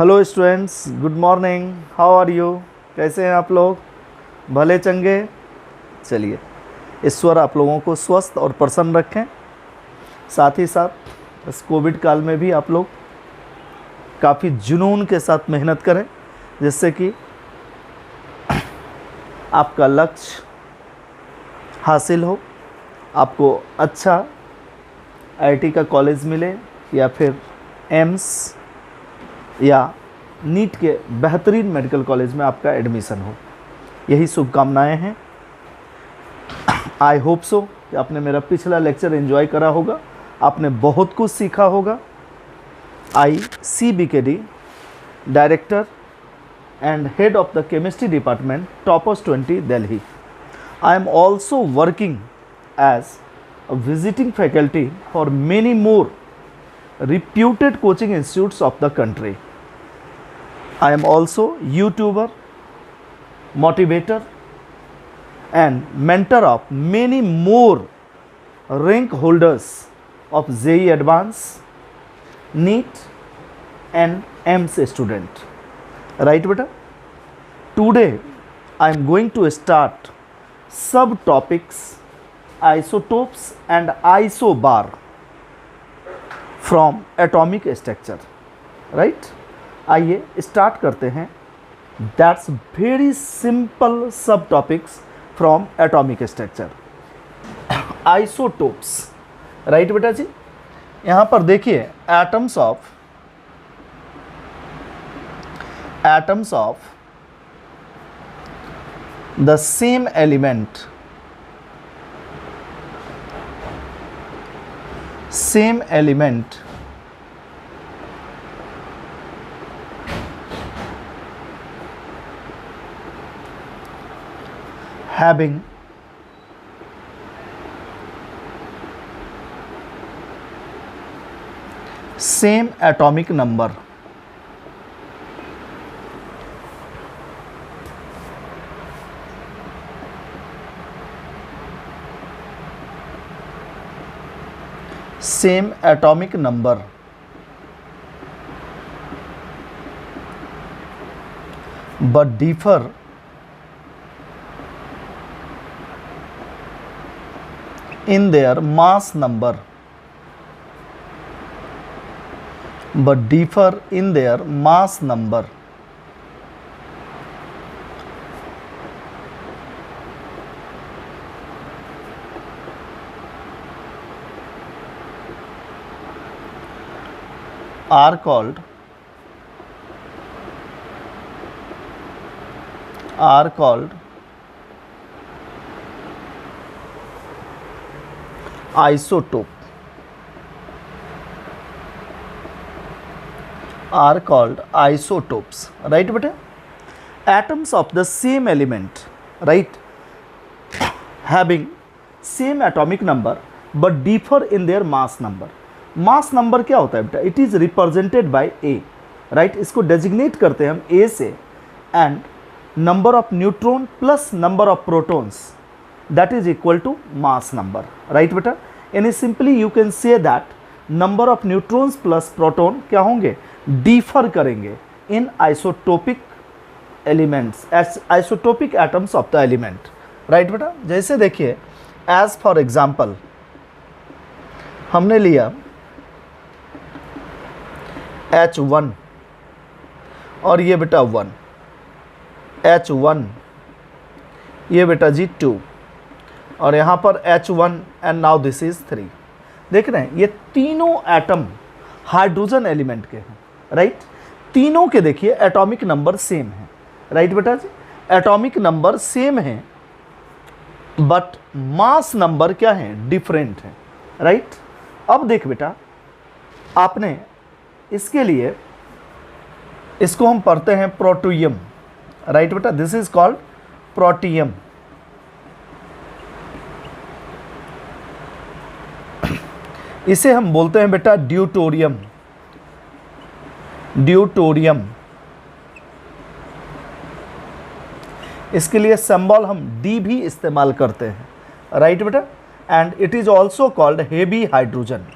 Hello students, good morning. How are you? कैसे हैं आप लोग? भले चंगे। चलिए, ईश्वर आप लोगों को स्वस्थ और प्रसन्न रखें। साथ ही साथ इस कोविड काल में भी आप लोग काफ़ी जुनून के साथ मेहनत करें, जिससे कि आपका लक्ष्य हासिल हो, आपको अच्छा आईआईटी का कॉलेज मिले या फिर एम्स या नीट के बेहतरीन मेडिकल कॉलेज में आपका एडमिशन हो। यही शुभकामनाएं हैं। आई होप सो कि आपने मेरा पिछला लेक्चर एंजॉय करा होगा, आपने बहुत कुछ सीखा होगा। I CBKD director and head of the chemistry department, toppers 20 Delhi. I am also working as a visiting faculty for many more reputed coaching institutes of the country. I am also YouTuber, motivator and mentor of many more rank holders of JEE Advanced, NEET and AIMS student. Right beta? Today I am going to start subtopics isotopes and isobar from atomic structure. Right? आइए start करते हैं। That's very simple सब topics from atomic structure. Isotopes, right बेटा जी। यहाँ पर देखिए atoms of the same element having same atomic number but differ in their mass number are called isotope, are called isotopes. Right beta? Atoms of the same element, right, having same atomic number but differ in their mass number. Mass number क्या होता है बेटा? It is represented by A, right. इसको designate करते हैं हम A से, and number of neutron plus number of protons that is equal to mass number, right बेटा। यानी simply you can say that number of neutrons plus proton क्या होंगे? Differ करेंगे in isotopic elements, isotopic atoms of the element, right बेटा। जैसे देखिए, as for example हमने लिया H1 और ये बेटा 1, H1 ये बेटा जी 2 और यहाँ पर H1 and now this is 3। देख रहे हैं, ये तीनों एटम हाइड्रोजन एलिमेंट के हैं, राइट। तीनों के देखिए एटॉमिक नंबर सेम है, राइट बेटा जी। एटॉमिक नंबर सेम है बट मास नंबर क्या है? डिफरेंट है, राइट। अब देख बेटा, आपने इसके लिए इसको हम पढ़ते हैं प्रोटियम, राइट बेटा। This is called protium. इसे हम बोलते हैं बेटा ड्यूटोरियम। इसके लिए सिंबल हम डी भी इस्तेमाल करते हैं, राइट बेटा। And it is also called heavy hydrogen.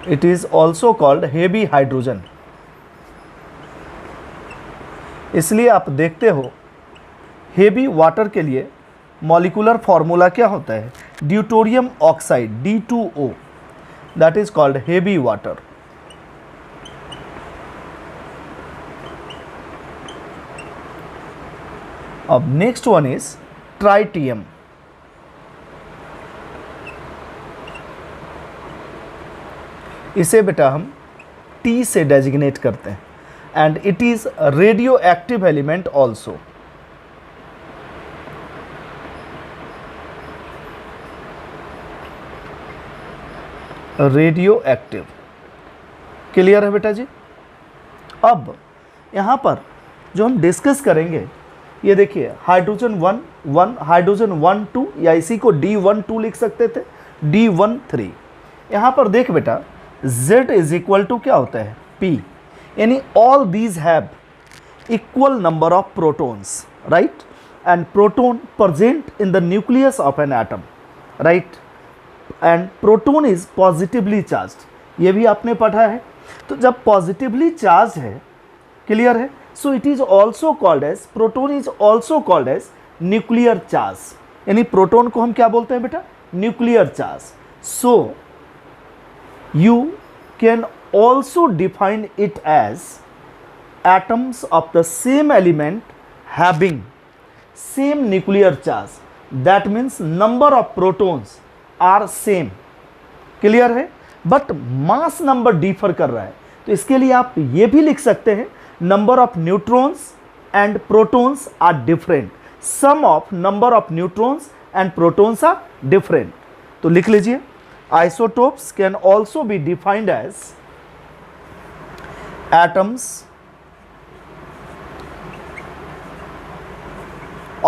It is also called heavy hydrogen. इसलिए आप देखते हो हेवी वाटर के लिए मॉलिक्यूलर फॉर्मूला क्या होता है, deuterium oxide D2O, that is called heavy water. अब नेक्स्ट वन इज ट्राइटियम। इसे बेटा हम T से डेजिग्नेट करते हैं and it is radio active element also. Radio active, clear है बेटा जी। अब यहाँ पर जो हम डिस्कस करेंगे, ये देखिए हाइड्रोजन 1 हाइड्रोजन 1 2, या इसी को D12 लिख सकते थे, D13। यहाँ पर देख बेटा Z इज इक्वल टू क्या होता है P, यानी all these have equal number of protons, right, and proton present in the nucleus of an atom, right, and proton is positively charged, ये भी आपने पढ़ा है। तो जब पॉजिटिवली चार्ज है, क्लियर है, so it is also called as, proton is also called as nuclear charge, यानी प्रोटॉन को हम क्या बोलते हैं बेटा, nuclear charge. So you can also define it as atoms of the same element having same nuclear charge, that means number of protons are same, clear है, but mass number differ कर रहा है। तो इसके लिए आप ये भी लिख सकते हैं number of neutrons and protons are different, sum of number of neutrons and protons are different. तो लिख लीजिए, isotopes can also be defined as atoms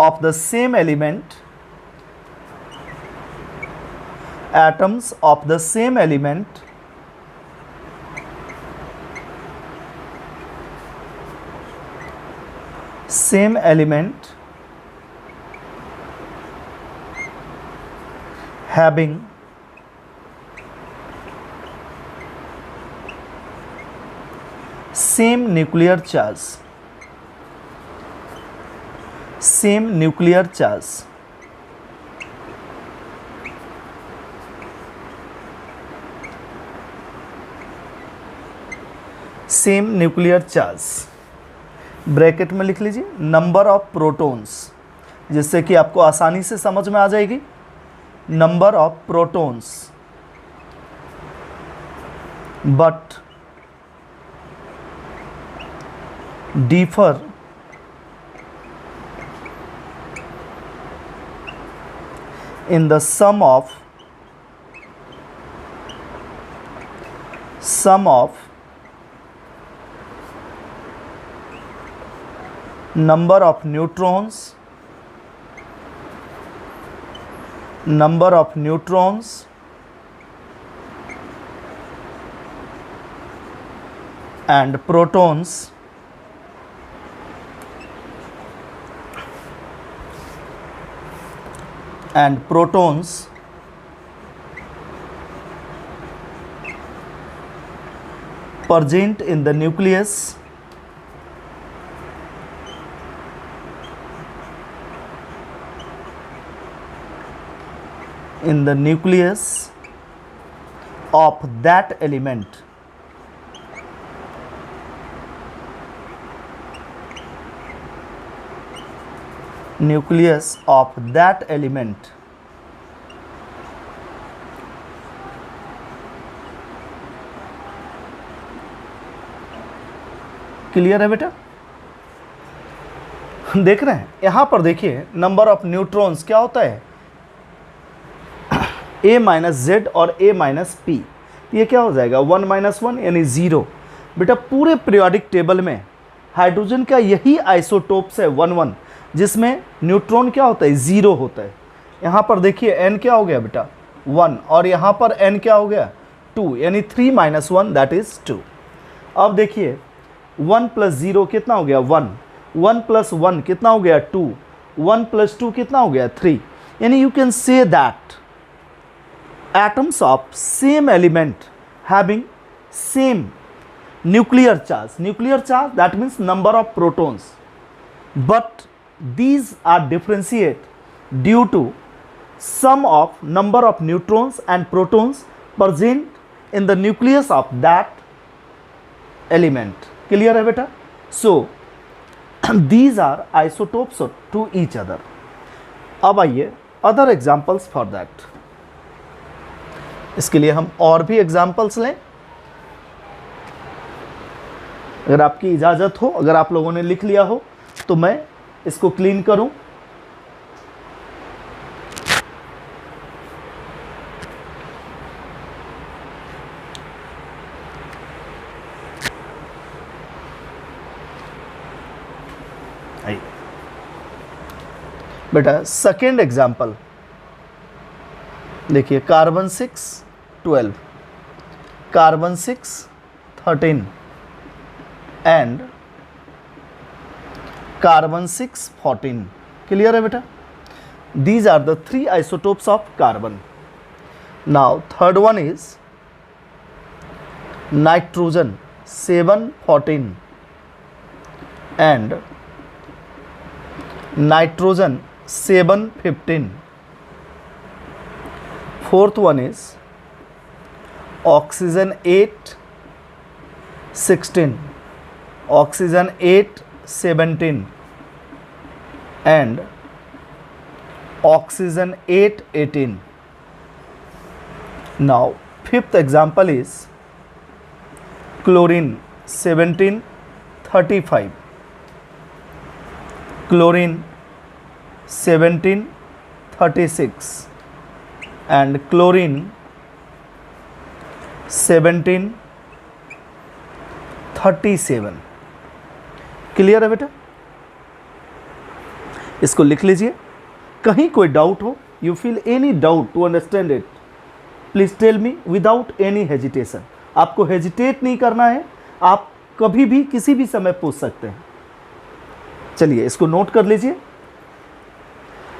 of the same element, atoms of the same element having same nuclear charge, same nuclear charge, same nuclear charge, bracket में लिख लीजिए number of protons, जिससे कि आपको आसानी से समझ में आ जाएगी, number of protons but differ in the sum of number of neutrons and protons present in the nucleus of that element, nucleus of that element clear है बेटा। देख रहे हैं यहां पर, देखिए नंबर ऑफ न्यूट्रॉन्स क्या होता है a माइनस जेड और a माइनस पी, ये क्या हो जाएगा 1 माइनस 1 यानी 0। बेटा पूरे पीरियोडिक टेबल में हाइड्रोजन का यही आइसोटोप्स है 1 1, जिसमें न्यूट्रॉन क्या होता है 0 होता है। यहाँ पर देखिए n क्या हो गया बेटा 1, और यहाँ पर n क्या हो गया 2, यानी 3 माइनस 1 दैट इज 2। अब देखिए 1 प्लस 0 कितना हो गया 1, 1 प्लस 1 कितना हो गया 2, 1 प्लस 2 कितना हो गया 3, यानी you can say that atoms of same element having same nuclear charge, that means number of protons, but these are differentiate due to sum of number of neutrons and protons present in the nucleus of that element. Clear है बेटा? So these are isotopes to each other. अब आइए other examples for that. इसके लिए हम और भी examples लें, अगर आपकी इजाज़त हो, अगर आप लोगों ने लिख लिया हो तो मैं इसको क्लीन करूं। बेटा सेकेंड एग्जाम्पल देखिए, carbon 6 12, carbon 6 13 and carbon 6 14। Clear है बेटा? These are the 3 isotopes of carbon. Now third one is nitrogen 7 14 and nitrogen 7 15. Fourth one is oxygen 8 16, oxygen 8 17 and oxygen 8 18. Now fifth example is chlorine 17 35, chlorine 17 36 and chlorine 17 37। Clear है बेटा? इसको लिख लीजिए। कहीं कोई doubt हो, you feel any doubt to understand it, please tell me without any hesitation. आपको hesitate नहीं करना है, आप कभी भी किसी भी समय पूछ सकते हैं। चलिए इसको नोट कर लीजिए।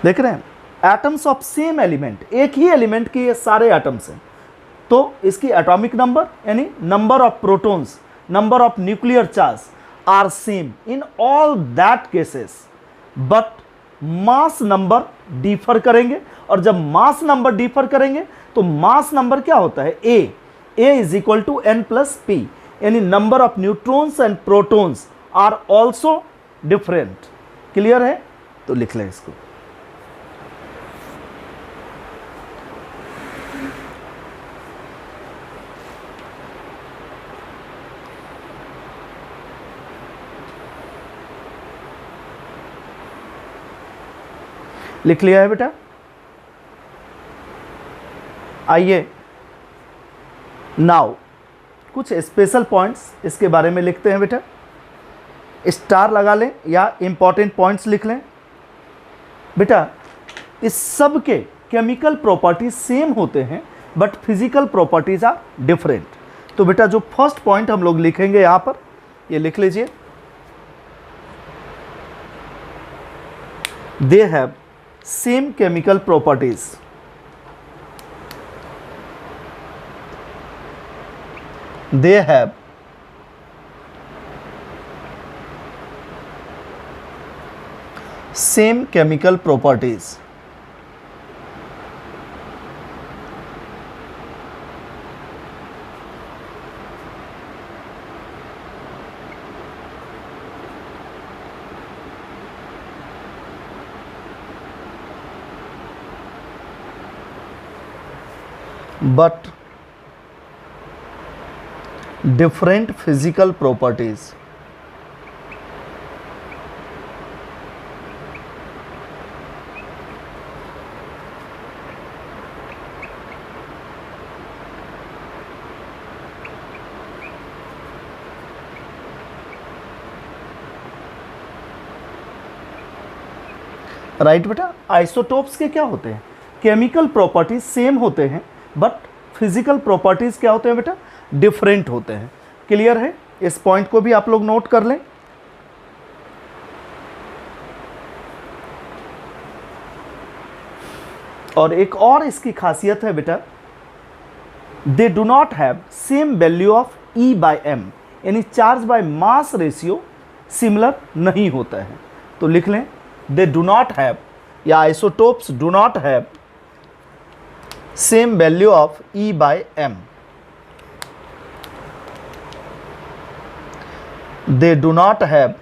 देख रहे हैं, एटम्स ऑफ सेम एलिमेंट, एक ही एलिमेंट के ये सारे एटम्स हैं, तो इसकी एटॉमिक नंबर यानी number of protons, number of nuclear charge are same in all that cases, but mass number differ करेंगे। और जब मास नंबर डिफर करेंगे तो मास नंबर क्या होता है? A is equal to N plus P, यानी number of neutrons and protons are also different. Clear है? तो लिख लें इसको। लिख लिया है बेटा? आइए नाउ कुछ स्पेशल पॉइंट्स इसके बारे में लिखते हैं बेटा। स्टार लगा लें या इंपॉर्टेंट पॉइंट्स लिख लें। बेटा इस सब के केमिकल प्रॉपर्टीज सेम होते हैं, but physical properties are different. तो बेटा जो फर्स्ट पॉइंट हम लोग लिखेंगे यहाँ पर, ये लिख लीजिए, they have same chemical properties. They have same chemical properties. But different physical properties. Right बेटा? आइसोटोप्स के क्या होते हैं? केमिकल प्रॉपर्टीज सेम होते हैं, बट फिजिकल प्रॉपर्टीज क्या होते हैं बेटा? डिफरेंट होते हैं। क्लियर है? इस पॉइंट को भी आप लोग नोट कर लें। और एक और इसकी खासियत है बेटा, they do not have same value of E by M, यानी charge by mass ratio similar नहीं होता है। तो लिख लें दे डू नॉट हैव, या isotopes do not have same value of E/m. They do not have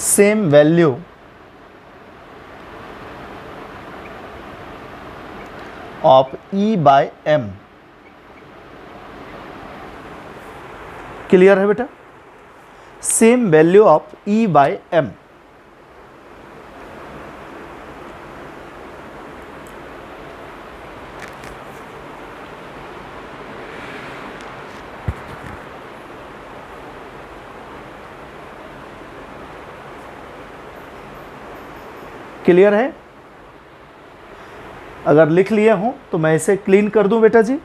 same value of E/m. Clear है बेटा? Same value of E/m. Clear है? अगर लिख लिए हो तो मैं इसे क्लीन कर दूं बेटा जी।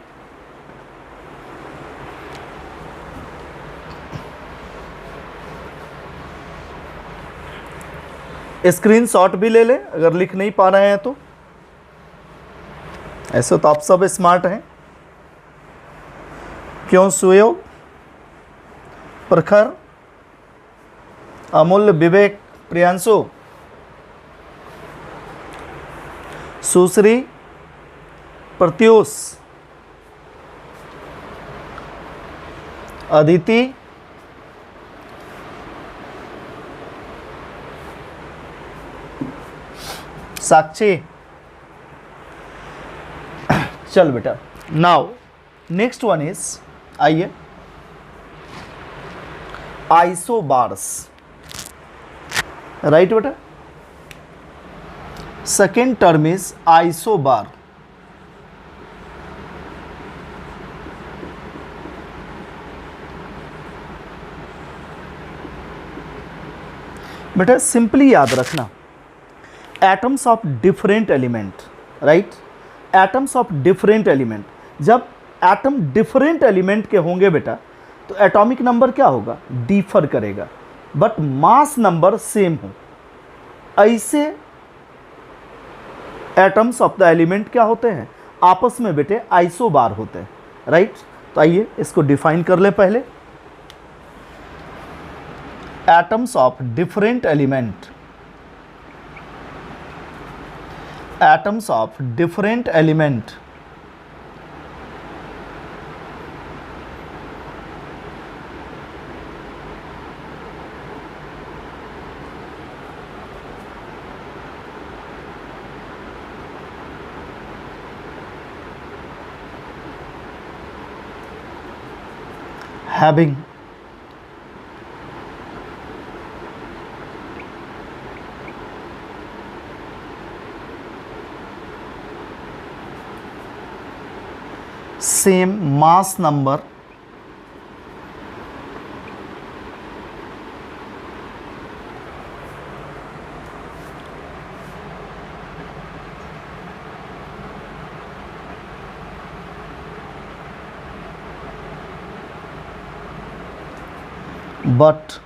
स्क्रीनशॉट भी ले लें अगर लिख नहीं पा रहे हैं तो। ऐसे तो आप सब स्मार्ट हैं। क्यों सुयोग, प्रखर, अमूल्य, विवेक, प्रियांशु, सुश्री, प्रत्युष, अदिति, साक्षी। चल बेटा, नाउ नेक्स्ट वन इज, आइए, आइसोबार्स। राइट बेटा, सेकेंड टर्म इज आइसोबार। बेटा सिंपली याद रखना, atoms of different element, right, atoms of different element. जब एटम डिफरेंट एलिमेंट के होंगे बेटा तो एटॉमिक नंबर क्या होगा, डिफर करेगा, बट मास नंबर सेम हो। ऐसे एटम्स ऑफ द एलिमेंट क्या होते हैं, आपस में बेटे आइसोबार होते हैं, राइट। तो आइए इसको डिफाइन कर लें पहले। Atoms of different element, atoms of different element having same mass number but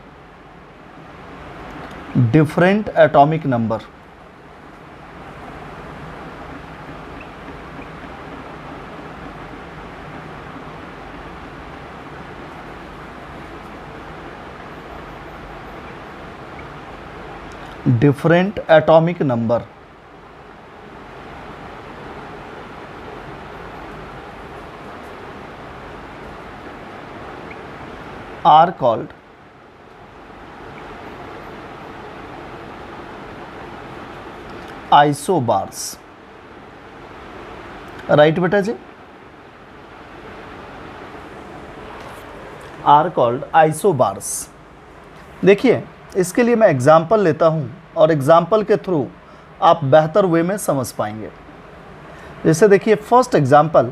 different atomic number. Different atomic number are called isobars, right बेटा जी, आर कॉल्ड आइसोबार्स। देखिए इसके लिए मैं एग्जाम्पल लेता हूँ और एग्जाम्पल के थ्रू आप बेहतर वे में समझ पाएंगे। जैसे देखिए फर्स्ट एग्जाम्पल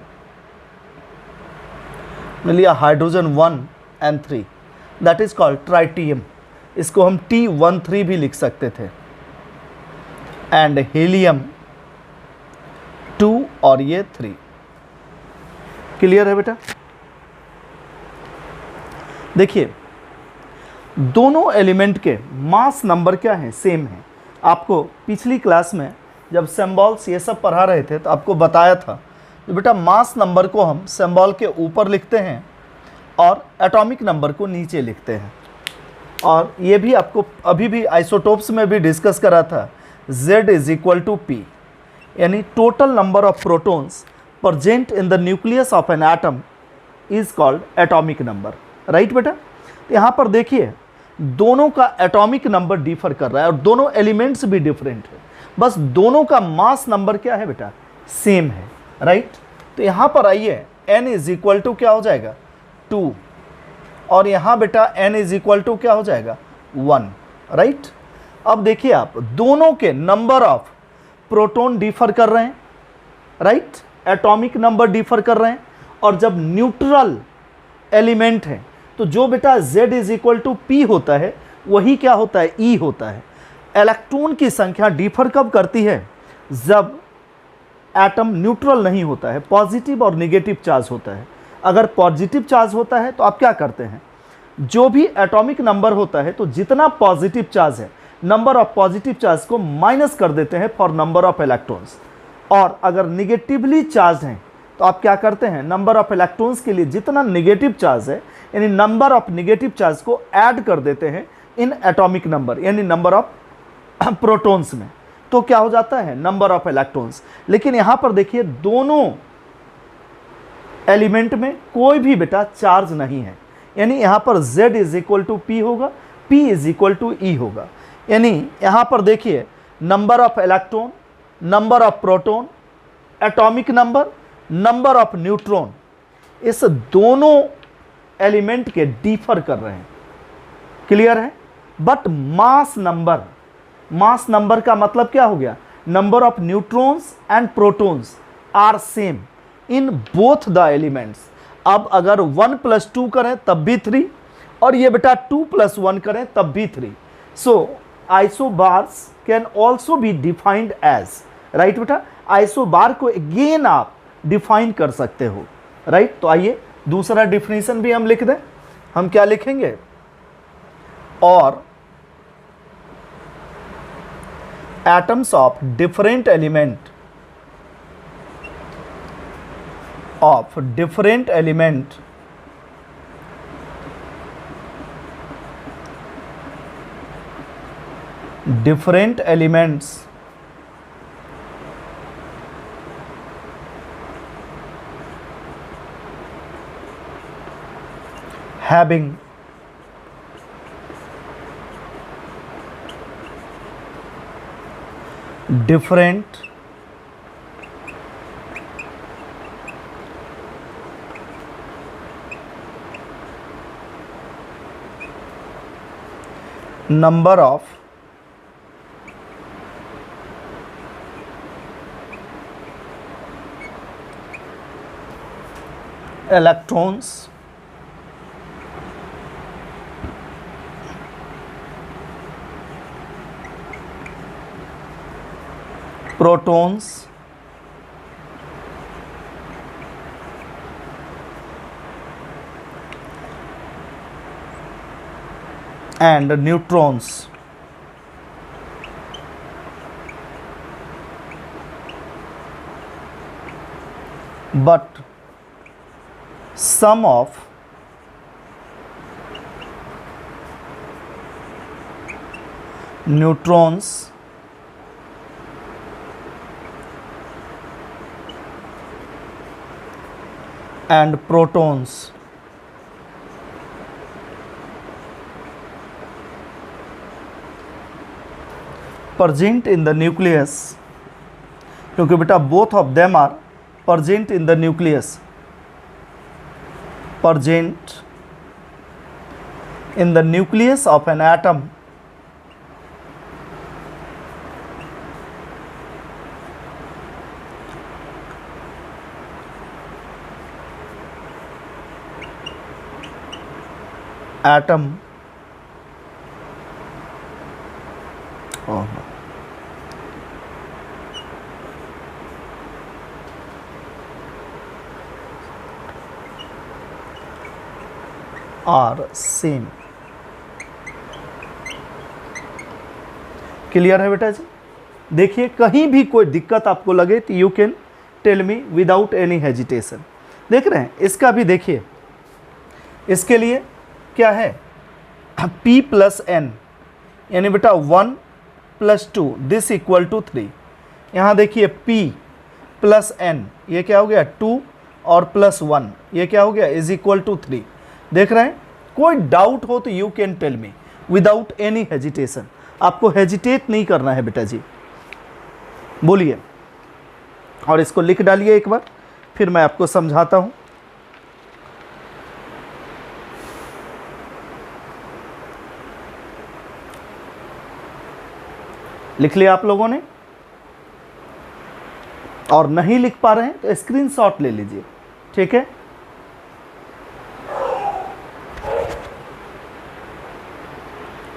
में लिया hydrogen 1 and 3, that is called tritium, इसको हम T13 भी लिख सकते थे, एंड हीलियम 2 और ये 3। क्लियर है बेटा? देखिए दोनों एलिमेंट के मास नंबर क्या है, सेम है, आपको पिछली क्लास में जब सिंबल्स ये सब पढ़ा रहे थे तो आपको बताया था कि बेटा मास नंबर को हम सिंबल के ऊपर लिखते हैं और एटॉमिक नंबर को नीचे लिखते हैं। और ये भी आपको अभी भी आइसोटोप्स में भी डिस्कस करा था, Z is equal to P, यानी total number of protons present in the nucleus of an atom is called atomic number. Right बेटा, यहाँ पर देखिए दोनों का एटॉमिक नंबर डिफर कर रहा है और दोनों एलिमेंट्स भी डिफरेंट है, बस दोनों का मास नंबर क्या है बेटा, सेम है। राइट, तो यहाँ पर आइए n इज इक्वल टू क्या हो जाएगा 2 और यहाँ बेटा n इज इक्वल टू क्या हो जाएगा 1। राइट, अब देखिए आप दोनों के नंबर ऑफ प्रोटॉन डिफर कर रहे हैं। राइट, एटॉमिक नंबर डिफर कर रहे हैं और जब न्यूट्रल एलिमेंट है तो जो बेटा Z is equal to P होता है वही क्या होता है, E होता है। इलेक्ट्रॉन की संख्या डिफर कब करती है, जब एटम न्यूट्रल नहीं होता है, पॉजिटिव और नेगेटिव चार्ज होता है। अगर पॉजिटिव चार्ज होता है तो आप क्या करते हैं, जो भी एटॉमिक नंबर होता है तो जितना पॉजिटिव चार्ज है नंबर ऑफ पॉजिटिव चार्ज को माइनस कर देते हैं फॉर नंबर ऑफ इलेक्ट्रॉन्स। और अगर निगेटिवली चार्ज हैं तो आप क्या करते हैं, नंबर ऑफ इलेक्ट्रॉन्स के लिए जितना निगेटिव चार्ज है यानी नंबर ऑफ निगेटिव चार्ज को ऐड कर देते हैं इन एटॉमिक नंबर यानी नंबर ऑफ प्रोटॉन्स में, तो क्या हो जाता है नंबर ऑफ इलेक्ट्रॉन्स। लेकिन यहाँ पर देखिए दोनों एलिमेंट में कोई भी बेटा चार्ज नहीं है, यानी यहाँ पर Z is equal to P होगा, P is equal to E होगा। यानी यहाँ पर देखिए number of electron, number of proton, atomic number, number of neutron, इस दोनों एलिमेंट के डिफर कर रहे हैं। क्लियर है, but mass number, mass number का मतलब क्या हो गया, number of neutrons and protons are same in both the elements. अब अगर 1 + 2 करें तब भी 3 और ये बेटा 2 + 1 करें तब भी 3। So isobars can also be defined as, right बेटा, आइसोबार को अगेन आप डिफाइन कर सकते हो। राइट, तो आइए दूसरा डिफिनेशन भी हम लिख दें। हम क्या लिखेंगे, और atoms of different element different elements having different number of electrons protons and neutrons but sum of neutrons and protons present in the nucleus, क्योंकि बेटा both of them are present in the nucleus, present in the nucleus of an atom are same। Clear है बेटा जी? देखिए कहीं भी कोई दिक्कत आपको लगे तो you can tell me without any hesitation. देख रहे हैं इसका भी देखिए, इसके लिए क्या है p प्लस एन, यानी बेटा 1 + 2 दिस इक्वल टू 3। यहाँ देखिए p प्लस एन, ये क्या हो गया 2 और +1 ये क्या हो गया इज इक्वल टू 3। देख रहे हैं, कोई डाउट हो तो you can tell me without any hesitation. आपको हेजिटेट नहीं करना है बेटा जी, बोलिए और इसको लिख डालिए एक बार, फिर मैं आपको समझाता हूं। लिख लिया आप लोगों ने? और नहीं लिख पा रहे हैं तो स्क्रीनशॉट ले लीजिए, ठीक है?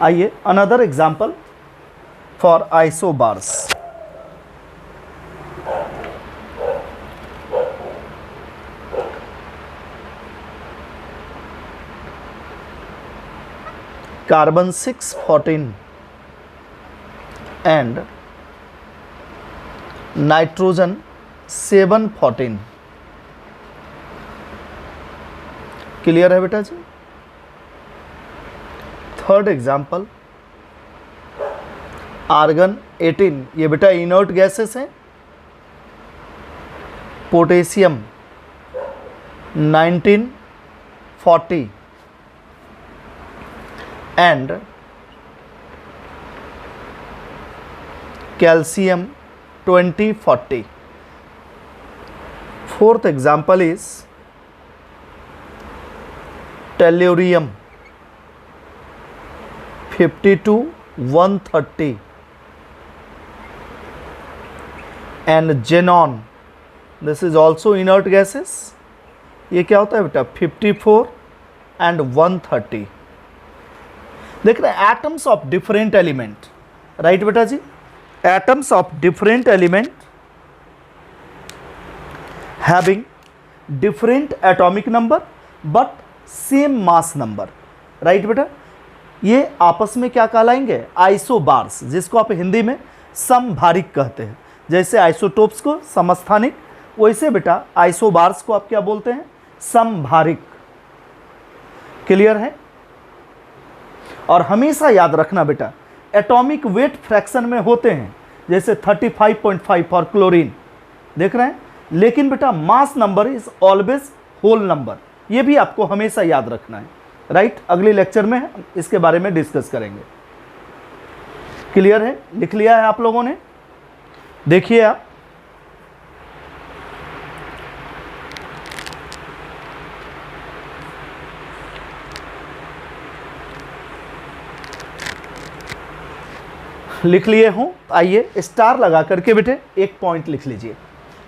आइए another example for isobars. Carbon 614 and nitrogen 714। Clear है बेटा जी? थर्ड एग्जाम्पल आर्गन 18, ये बेटा इनर्ट गैसेस हैं। Potassium 1940 and calcium 2040। fourth example is tellurium 52-130 and xenon, this is also inert gases। ये क्या होता है बेटा 54 and 130। देख रहे हैं atoms of different element, right बेटा जी? Atoms of different element having different atomic number but same mass number, right बेटा? ये आपस में क्या कहलाएंगे? आइसोबार्स, जिसको आप हिंदी में समभारिक कहते हैं। जैसे आइसोटोप्स को समस्थानिक, वैसे बेटा आइसोबार्स को आप क्या बोलते हैं? समभारिक। क्लियर है? और हमेशा याद रखना बेटा एटॉमिक वेट फ्रैक्शन में होते हैं, जैसे 35.5 फॉर क्लोरीन, देख रहे हैं, लेकिन बेटा mass number is always whole number, ये भी आपको हमेशा याद रखना है, राइट? अगले लेक्चर में इसके बारे में डिस्कस करेंगे। क्लियर है? लिख लिया है आप लोगों ने? देखिए आप, लिख लिए हूँ। आइए स्टार लगा करके बेटे एक पॉइंट लिख लीजिए।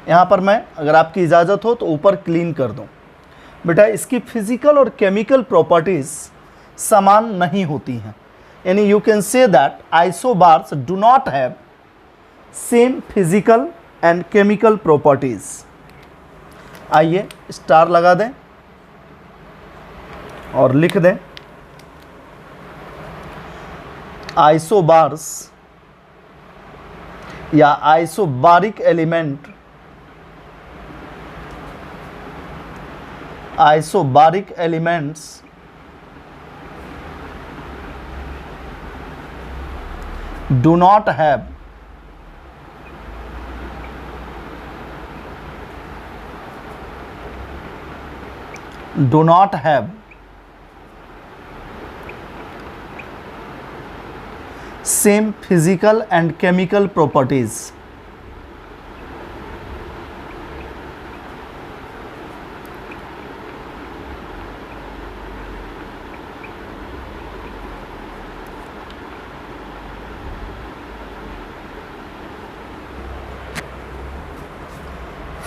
यहाँ पर मैं अगर आपकी इजाज़त हो तो ऊपर क्लीन कर दूँ। बेटा इसकी फिजिकल और केमिकल प्रॉपर्टीज़ समान नहीं होती हैं, यानी you can say that isobars do not have same physical and chemical properties. आइए स्टार लगा दें और लिख दें आइसोबार्स या isobaric element, isobaric elements do not have same physical and chemical properties।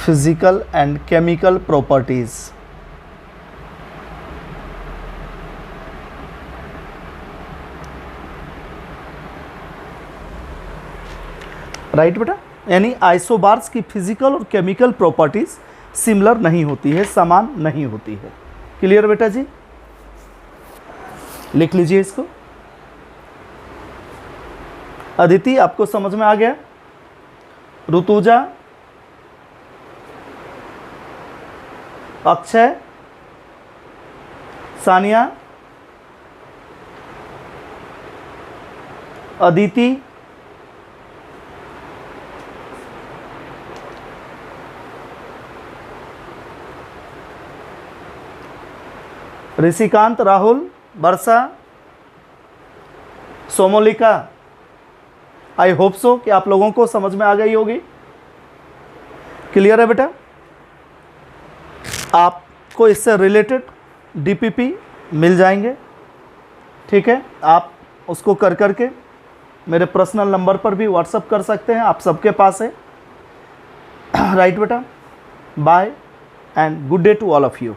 physical and chemical properties। Right बेटा, यानी isobars की फिजिकल और केमिकल प्रॉपर्टीज सिमिलर नहीं होती है, समान नहीं होती है। क्लियर बेटा जी? लिख लीजिए इसको। अदिति आपको समझ में आ गया? ऋतुजा, अक्षय, सानिया, अदिति, ऋषिकांत, राहुल, वर्षा, सोमोलिका। आई होप सो कि आप लोगों को समझ में आ गई होगी। क्लियर है बेटा? आपको इससे रिलेटेड डीपीपी मिल जाएंगे, ठीक है? आप उसको कर करके मेरे पर्सनल नंबर पर भी व्हाट्सअप कर सकते हैं, आप सबके पास है। राइट बेटा? Bye and good day to all of you.